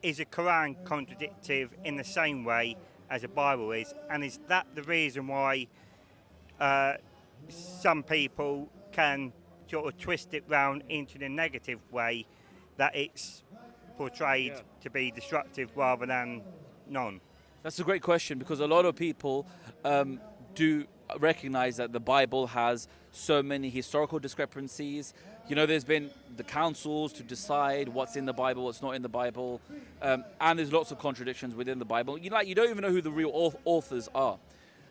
is a Quran contradictive in the same way as a Bible is? And is that the reason why some people can sort of twist it round into the negative way, that it's portrayed to be destructive rather than non? That's a great question, because a lot of people do recognize that the Bible has so many historical discrepancies. You know, there's been the councils to decide what's in the Bible, what's not in the Bible, and there's lots of contradictions within the Bible. You don't even know who the real authors are.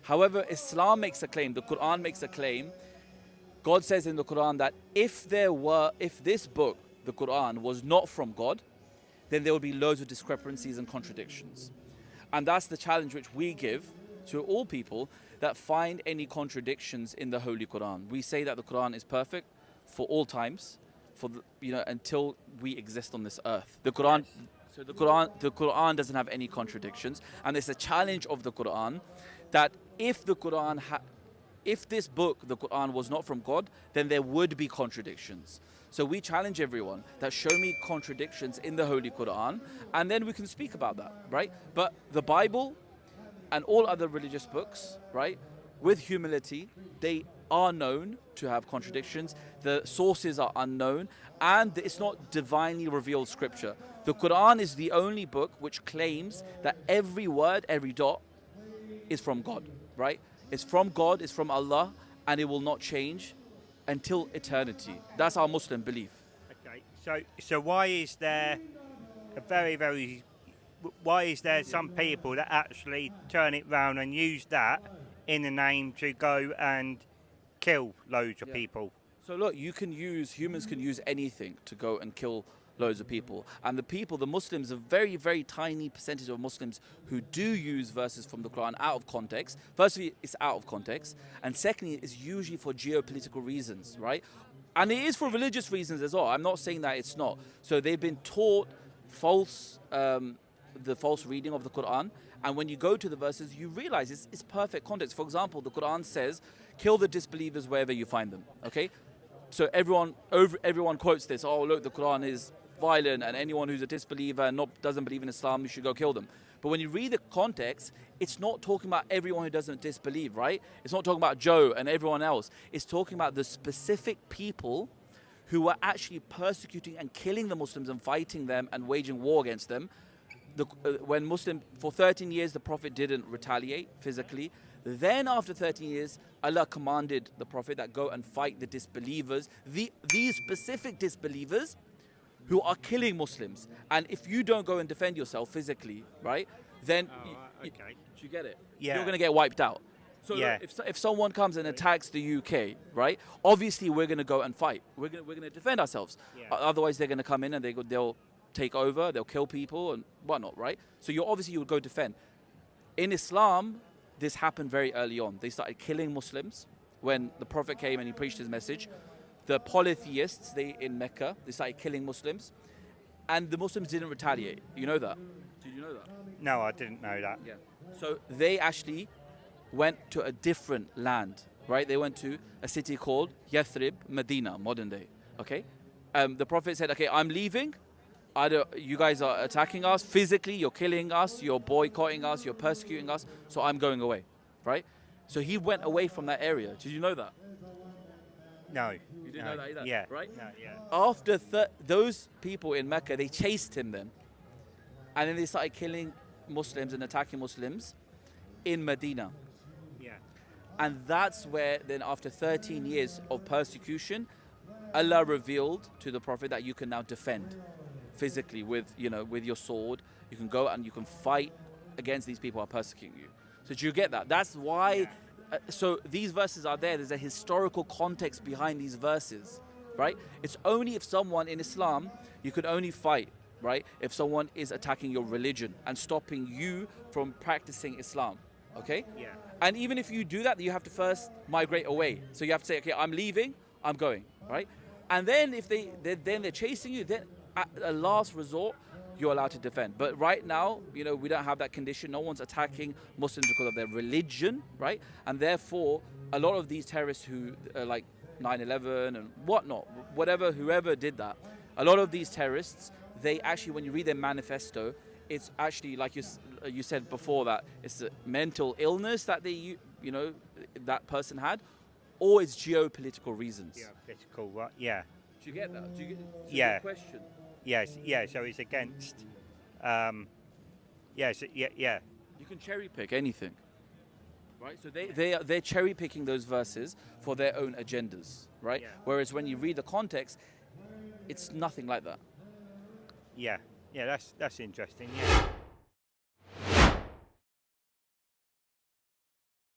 However, Islam makes a claim, the Quran makes a claim. God says in the Quran that if this book, the Quran, was not from God, then there would be loads of discrepancies and contradictions. And that's the challenge which we give to all people that find any contradictions in the Holy Quran. We say that the Quran is perfect for all times, until we exist on this earth. The Quran doesn't have any contradictions, and it's a challenge of the Quran that if this book, the Quran, was not from God, then there would be contradictions. So we challenge everyone that show me contradictions in the Holy Quran, and then we can speak about that, right? But the Bible and all other religious books, right, with humility, they are known to have contradictions. The sources are unknown, and it's not divinely revealed scripture. The Quran is the only book which claims that every word, every dot is from God, right? It's from God, it's from Allah, and it will not change until eternity. That's our Muslim belief. Okay, so why is there some people that actually turn it round and use that in the name to go and kill loads of people? So look, humans can use anything to go and kill loads of people. And the Muslims, a very, very tiny percentage of Muslims who do use verses from the Quran out of context. Firstly, it's out of context. And secondly, it's usually for geopolitical reasons, right? And it is for religious reasons as well. I'm not saying that it's not. So they've been taught the false reading of the Quran. And when you go to the verses, you realize it's perfect context. For example, the Quran says, kill the disbelievers wherever you find them, okay? So everyone quotes this, oh, look, the Quran is violent, and anyone who's a disbeliever and doesn't believe in Islam, you should go kill them. But when you read the context, it's not talking about everyone who doesn't disbelieve, right? It's not talking about Joe and everyone else. It's talking about the specific people who were actually persecuting and killing the Muslims and fighting them and waging war against them. For 13 years, the Prophet didn't retaliate physically. Then after 13 years, Allah commanded the Prophet that go and fight the disbelievers, these specific disbelievers who are killing Muslims. And if you don't go and defend yourself physically, right, then you get it. Yeah. You're going to get wiped out. So yeah. If someone comes and attacks the UK, right, obviously we're going to go and fight. We're going to defend ourselves. Yeah. Otherwise, they're going to come in and they'll take over, they'll kill people and whatnot, right? So you would go defend. In Islam, this happened very early on. They started killing Muslims when the Prophet came and he preached his message. The polytheists in Mecca, they started killing Muslims, and the Muslims didn't retaliate. You know that? Did you know that? No, I didn't know that. Yeah. So they actually went to a different land, right? They went to a city called Yathrib, Medina, modern day. Okay. The Prophet said, "Okay, I'm leaving. You guys are attacking us physically. You're killing us. You're boycotting us. You're persecuting us. So I'm going away." Right? So he went away from that area. Did you know that? No. You didn't know that either? Yeah. Right? No, yeah. After those people in Mecca, they chased him then. And then they started killing Muslims and attacking Muslims in Medina. Yeah. And that's where then after 13 years of persecution, Allah revealed to the Prophet that you can now defend physically with your sword. You can go and you can fight against these people who are persecuting you. So do you get that? That's why... Yeah. So these verses are there. There's a historical context behind these verses, right? It's only if someone in Islam, you could only fight, right, if someone is attacking your religion and stopping you from practicing Islam, okay? Yeah. And even if you do that, you have to first migrate away. So you have to say, okay, I'm leaving, I'm going, right? And then if they're chasing you, then at a last resort, you're allowed to defend. But right now, we don't have that condition. No one's attacking Muslims because of their religion, right? And therefore, a lot of these terrorists who like 9/11 and whatnot, whoever did that, a lot of these terrorists, they actually, when you read their manifesto, it's actually like you said before, that it's a mental illness that that person had, or it's geopolitical reasons. Yeah, political, right? Yeah. Do you get that? Do you get? It's Yeah. a good question. Yes. Yeah. So it's against. Yes. Yeah. You can cherry pick anything, right? So they're cherry picking those verses for their own agendas, right? Yeah. Whereas when you read the context, it's nothing like that. Yeah. Yeah. That's interesting. Yeah.